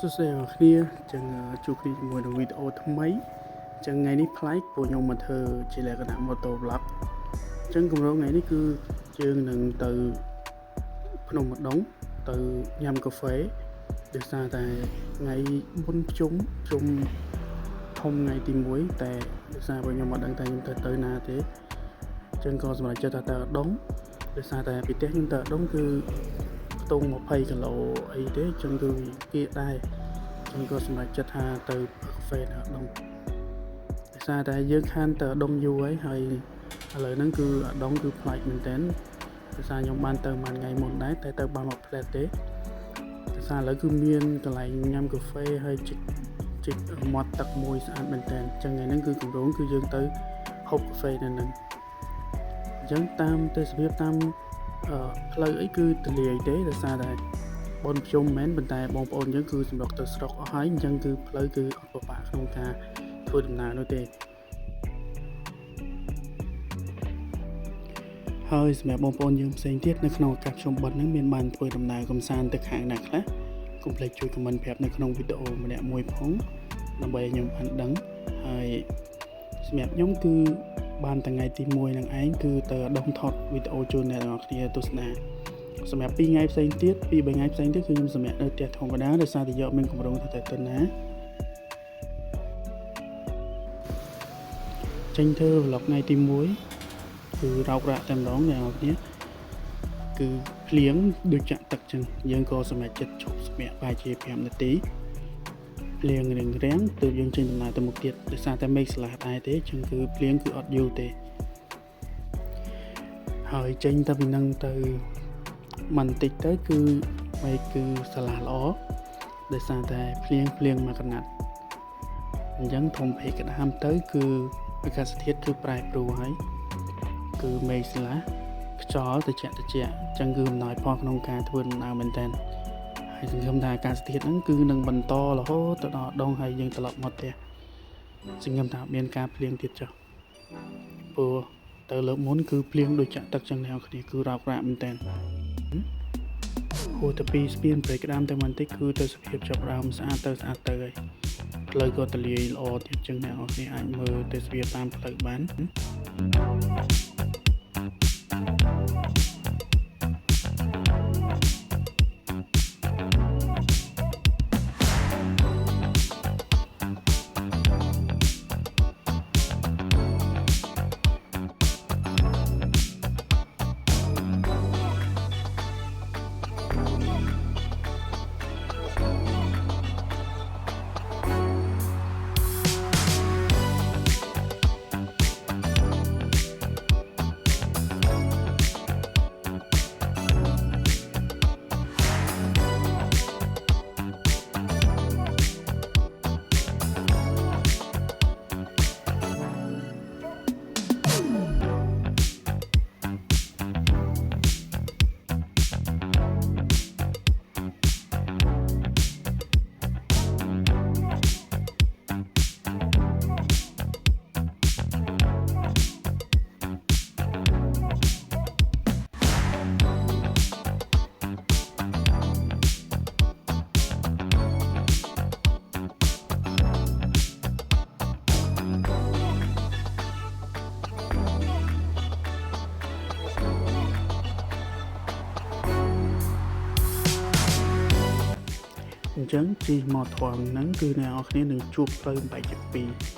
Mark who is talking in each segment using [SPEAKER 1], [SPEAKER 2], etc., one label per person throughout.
[SPEAKER 1] សួស្តីអ្នកគ្នាចឹងជួបគ្នាជាមួយនឹងវីដេអូថ្មីចឹងថ្ងៃនេះប្លែកពួកខ្ញុំមកធ្វើជាលក្ខណៈ moto vlog ចឹងគម្រោងថ្ងៃនេះគឺយើងនឹងទៅភ្នំម្ដងទៅញ៉ាំកាហ្វេដោយសារតែថ្ងៃបុណ្យភ្ជុំធំថ្ងៃទី1តែដោយសារពួកខ្ញុំមិនដឹងថាខ្ញុំទៅណាទេចឹងក៏សម្រាប់ចិត្តថាទៅឧដុង្គដោយសារតែពីផ្ទះខ្ញុំទៅឧដុង្គគឺខ្ទង់20គីឡូអីទេចឹងគឺវាដែរចឹងក៏សម្រាប់ចិត្តថាទៅកាហ្វេនៅឧដុង្គដោយសារតែយើងខានទៅឧដុង្គយូរហើយឥឡូវហ្នឹងគឺឧដុង្គគឺប្លែកមែនតើដោយសារខ្ញុំបានទៅមួយថ្ងៃមុនដែរតែទៅបានមកផ្លែតទេដោយសារឥឡូវគឺមានកន្លែងញ៉ាំកាហ្វេហើយជីកមាត់ទឹកមួយស្អាតមែនតើចឹងថ្ងៃហ្នឹងគឺគម្រោងគឺយើងទៅហូបកាហ្វេនៅហ្នឹងអញ្ចឹងតាមទេសភាពតាមផ្លូវអីគឺទលាយទេដោយសារតែបុណ្យភ្ជុំមែនប៉ុន្តែបងប្អូនយើងគឺសម្រុកទៅស្រុកអស់ហើយអញ្ចឹងគឺផ្លូវគឺអត់ពិបាកក្នុងការធ្វើដំណើរនោះទេហើយសម្រាប់បងប្អូនយើងផ្សេងទៀតនៅក្នុងឱកាសភ្ជុំបិណ្ឌហ្នឹងមានបានធ្វើដំណើរកម្សាន្តទៅខាងណាខ្លះកុំភ្លេចជួយ comment ប្រាប់នៅក្នុងវីដេអូម្នាក់មួយផងដើម្បីឲ្យខ្ញុំបានដឹងហើយសម្រាប់ខ្ញុំគឺបានថ្ងៃទី1ហ្នឹងឯងគឺទៅឧដុង្គថតវីដេអូជូនអ្នកទាំងអស់គ្នាទស្សនាសម្រាប់2ថ្ងៃផ្សេងទៀត2-3ថ្ងៃផ្សេងទៀតគឺខ្ញុំសម្រាប់នៅផ្ទះធម្មតាដោយសារតែយកមានកម្រងទៅណាចេញធ្វើ vlog ថ្ងៃទី1គឺរោគរាក់តែម្ដងអ្នកទាំងអស់គ្នាគឺភ្លៀងដូចចាក់ទឹកចឹងយើងក៏សម្រាប់ចិត្តឈប់សម្រាប់ប្រហែលជា5នាទីភ្លៀងរាំងទើបយើងចេញដំណើរទៅមុខទៀតដោយសារតែមេឃស្លាស់ដែរទេចឹងគឺភ្លៀងគឺអត់យូរទេហើយចេញទៅពីនឹងទៅបន្តិចទៅគឺមេឃគឺស្លាស់ល្អដោយសារតែភ្លៀងមកកណាត់អញ្ចឹងធំពេកក្តាមទៅគឺអាកាសធាតុគឺប្រែប្រួលហើយគឺមេឃស្លាស់ខ្យល់ត្រជាក់អញ្ចឹងគឺអំណោយផលក្នុងការធ្វើដំណើរមែនតើហើយសង្ឃឹមថាអាកាសធាតុហ្នឹងគឺនឹងបន្តរហូតទៅដល់ដងហើយយើងត្រឡប់មកផ្ទះសង្ឃឹមថាមានការភ្លៀងទៀតចុះព្រោះទៅលើកមុនគឺភ្លៀងដូចចាក់ទឹកចឹងអ្នកគ្នាគឺរោគរាក់មែនតើហួរទៅពីស្ពានព្រៃក្តាមទៅបន្តិចគឺទៅសភាពចាប់ដើមស្អាតទៅហើយផ្លូវក៏ទលាយល្អទៀតចឹងអ្នកគ្នាអាចមើលទេសភាពតាមផ្លូវបានអញ្ចឹងជិះមកធំហ្នឹងគឺអ្នកនរគ្នានឹងជួបផ្លូវបែកជា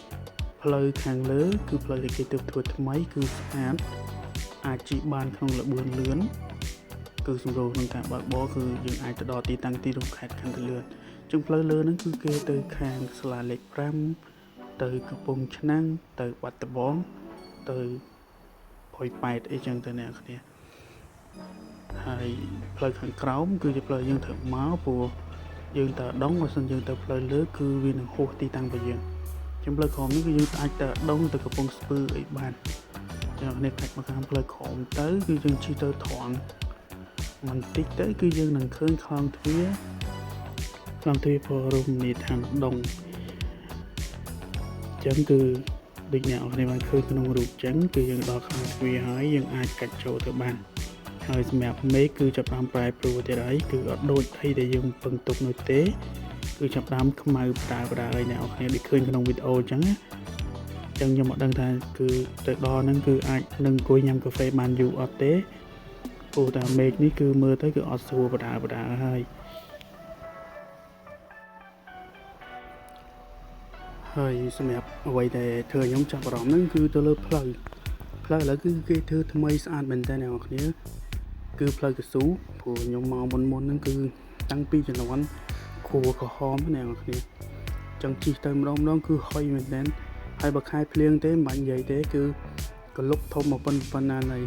[SPEAKER 1] 2ផ្លូវខាងលើគឺផ្លូវដែលគេធ្វើថ្មីគឺស្អាតអាចជិះបានក្នុងល្បឿនលឿនគឺសម្រួលក្នុងការបើកបរគឺយើងអាចទៅដល់ទីតាំងទីរួមខេត្តខាងទៅលឿនអញ្ចឹងផ្លូវលើហ្នឹងគឺគេទៅខាងសាលាលេខ5ទៅកំពង់ឆ្នាំងទៅបាត់ដំបងទៅផុយប៉ែតអីចឹងទៅអ្នកនរគ្នាហើយផ្លូវខាងក្រោមគឺជាផ្លូវយើងត្រូវមកព្រោះយើងទៅដងបើសិនយើងទៅផ្លូវលើគឺវានឹងហួសទីតាំងរបស់យើងចឹងផ្លូវក្រោមនេះគឺយើងអាចទៅដងទៅកំពង់ស្ពឺអីបានចឹងនេះផ្នែកមកខាងផ្លូវក្រោមទៅគឺយើងជិះទៅត្រង់បន្តិចទៅគឺយើងនឹងឃើញខ្លងទ្វារព្ររមនីយដ្ឋានដងចឹងគឺដូចអ្នកនរគ្នាបានឃើញក្នុងរូបចឹងគឺយើងដល់ខ្លងទ្វារហើយយើងអាចកាច់ចូលទៅបានហើយសម្រាប់មេឃគឺចាប់បានប្រែប្រួលទៀតហើយគឺអត់ដូចអីដែលយើងពឹងទុកនោះទេ គឺ គឺចាប់ដើមខ្មៅបដាអីអ្នកនរគ្នាដូចឃើញក្នុងវីដេអូអញ្ចឹងណាចឹងខ្ញុំអត់ដឹងថាគឺទៅដល់ហ្នឹងគឺអាចនឹងអង្គុយញ៉ាំកាហ្វេបានយូរអត់ទេព្រោះតែមេឃនេះគឺមើលទៅគឺអត់ស្រួលបដាហើយសម្រាប់អ្វីដែលធ្វើខ្ញុំចាប់អារម្មណ៍ហ្នឹងគឺទៅលើផ្លូវឥឡូវគឺគេធ្វើថ្មីស្អាតមែនតើអ្នកនរគ្នាគឺផ្លូវកស៊ូព្រោះខ្ញុំមកមុនហ្នឹងគឺតាំងពីជំនាន់គួរក្រហមអ្នកនរគ្នាចឹងជិះទៅម្ដងគឺហុយមែនតើហើយបើខែភ្លៀងទេមិនបាច់និយាយទេគឺក្លុកធំមកប៉ុណ្ណាណី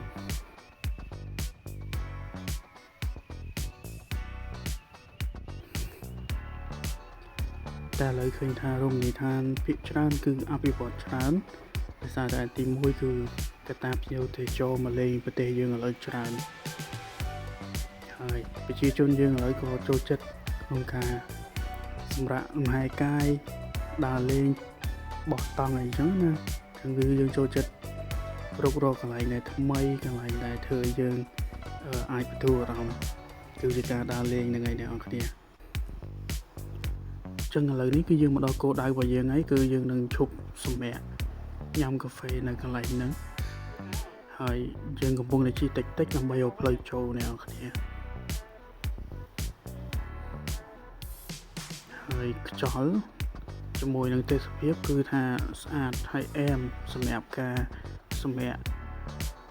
[SPEAKER 1] តែឥឡូវឃើញថារមណីយដ្ឋានភាគច្រើនគឺអភិវឌ្ឍច្រើនដោយសារតែទី1គឺកត្តាភ្ញៀវទេសចរមកលេងប្រទេសយើងឥឡូវច្រើនហើយប្រជាជនយើងឥឡូវក៏ចូលចិត្តក្នុងការសម្រាកលំហែកាយដើរលេងបោះតង់អីចឹងណាចឹងគឺយើងចូលចិត្តរុករកកន្លែងដែលថ្មីកន្លែងដែលធ្វើយើងអាចបន្ធូរអារម្មណ៍គឺជាការដើរលេងហ្នឹងឯងអ្នកនរគ្នាចឹងឥឡូវនេះគឺយើងមកដល់គោលដៅរបស់យើងហើយគឺយើងនឹងឈប់សម្រាកញ៉ាំកាហ្វេនៅកន្លែងហ្នឹងហើយយើងកំពុងតែជិះតិចដើម្បីឲ្យផ្លូវចូលអ្នកនរគ្នាហើយខ្យល់ជាមួយនឹងទេសភាពគឺថាស្អាតហើយអែមសម្រាប់ការសម្រាក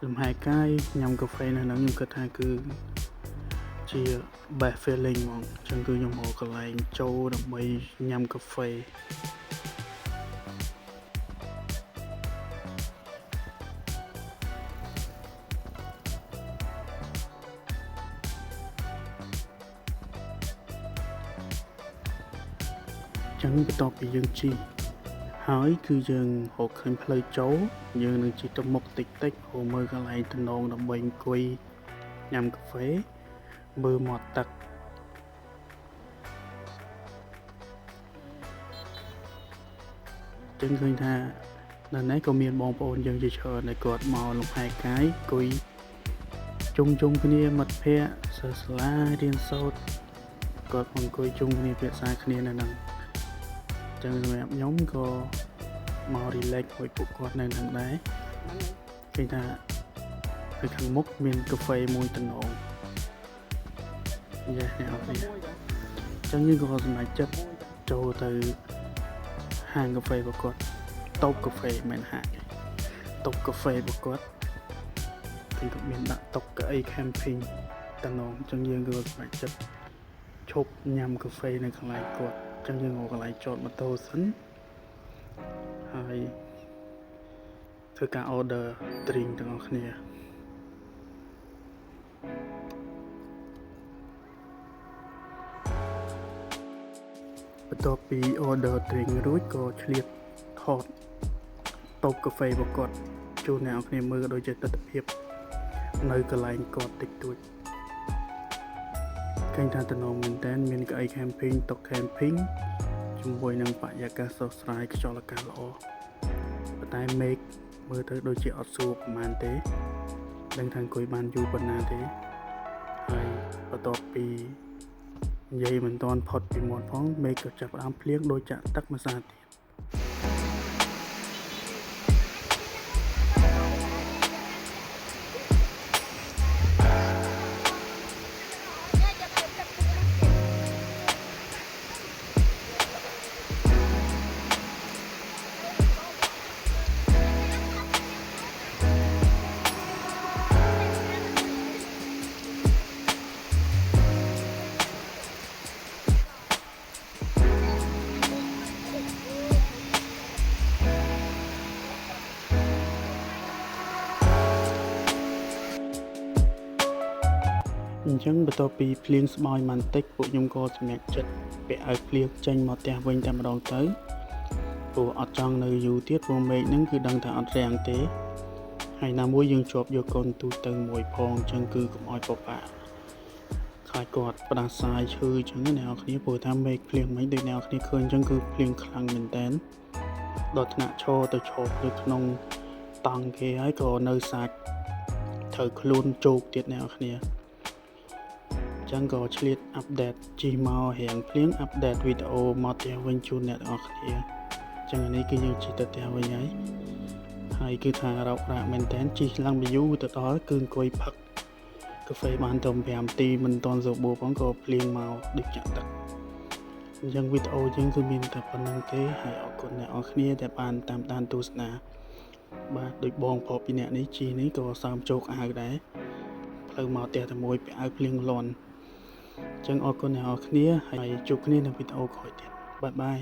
[SPEAKER 1] លំហែកាយញ៉ាំកាហ្វេនៅហ្នឹងខ្ញុំគិតថាគឺជា best feeling ហ្មងអញ្ចឹងគឺខ្ញុំមកកន្លែងចូលដើម្បីញ៉ាំកាហ្វេចឹងបន្ទាប់ពីយើងជិះហើយគឺយើងរកឃើញផ្លូវចូលយើងនឹងជិះទៅមុខតិចព្រោះមើលកន្លែងតំណងដើម្បីអង្គុយញ៉ាំកាហ្វេមើលមាត់ទឹកចឹងឃើញថានៅនេះក៏មានបងប្អូនយើងជាច្រើនដែលគាត់មកលំហែកាយអង្គុយជុំគ្នាមិត្តភ័ក្តិសិស្សសាលារៀនសូត្រគាត់អង្គុយជុំគ្នាភាសាគ្នានៅហ្នឹងចឹងសម្រាប់ខ្ញុំក៏មក relax ជាមួយពួកគាត់នៅហ្នឹងដែរឃើញថានៅខាងមុខមានកាហ្វេមួយតំណងយ៉ាអ្នកអរគ្នាចឹងយើងក៏សម្រេចចិត្តចូលទៅហាងកាហ្វេរបស់គាត់តូបកាហ្វេមិនហាងតូបកាហ្វេរបស់គាត់គឺគាត់មានដាក់តុកៅអី camping តំណងចឹងយើងក៏សម្រេចចិត្តឈប់ញ៉ាំកាហ្វេនៅកន្លែងគាត់ចឹងយើងមកកន្លែងចតម៉ូតូសិនហើយធ្វើការ order drink ទាំងអស់គ្នាបន្ទាប់ពី order drink រួចក៏ឆ្លៀតថតតូបកាហ្វេរបស់គាត់ជូនអ្នកនរគ្នាមើលដូចជាទស្សនភាពនៅកន្លែងគាត់តិចតួចឃើញថាតំណងមែនតើមានកៅអី camping តុ camping ជាមួយនឹងបរិយាកាសស្រស់ស្រាយខ្យល់អាកាសល្អប៉ុន្តែមេឃមើលទៅដូចជាអត់ស្រួលប្រហែលទេដឹងថាអង្គុយបានយូរប៉ុណ្ណាទេហើយបន្ទាប់ពីនិយាយមិនទាន់ផុតពីមាត់ផងមេឃក៏ចាប់ផ្ដើមភ្លៀងដូចចាក់ទឹកមួយសាទៀតអញ្ចឹងបន្ទាប់ពីភ្លៀងស្បោយបន្តិចពួកខ្ញុំក៏សម្រេចចិត្តពាក់អាវភ្លៀងចេញមកផ្ទះវិញតែម្ដងទៅព្រោះអត់ចង់នៅយូរទៀតព្រោះមេឃហ្នឹងគឺដឹងថាអត់រាំងទេហើយណាមួយយើងជាប់យកកូនទូទៅមួយផងអញ្ចឹងគឺកុំឲ្យពិបាកខ្លាចគាត់ផ្ដាសាយឈឺអញ្ចឹងណាអ្នកនរគ្នាព្រោះថាមេឃភ្លៀងមិញដូចអ្នកនរគ្នាឃើញអញ្ចឹងគឺភ្លៀងខ្លាំងមែនតើដល់ថ្នាក់ឈរទៅឈប់នៅក្នុងតង់គេហើយក៏នៅសាច់ត្រូវខ្លួនជោគទៀតអ្នកនរគ្នា ចឹងក៏ឆ្លៀតអាប់ដេតជីមករៀងភ្លៀងអាប់ដេតវីដេអូមកផ្ទះវិញជូនអ្នកទាំងអស់គ្នាចឹងនេះគឺយើងជិះទៅផ្ទះវិញហើយគឺថារកប្រាក់មែនតើជិះឡើងពីយូរទៅដល់គឺអង្គុយផឹកកាហ្វេបានទៅ5នាទីមិនទាន់សូបួរផងក៏ភ្លៀងមកដូចចាក់ទឹកអញ្ចឹងវីដេអូយើងគឺមានតែប៉ុណ្្នឹងទេហើយអរគុណអ្នកនរគ្នាដែលបានតាមដានទស្សនាបាទដូចបងប្រុសពីអ្នកនេះជីនេះក៏សើមជោគអាវដែរផ្លូវមកផ្ទះតែមួយពាក់អាវភ្លៀងលាន់អញ្ចឹងអរគុណអ្នកនរគ្នាហើយជួបគ្នានៅវីដេអូក្រោយទៀតបាយបាយ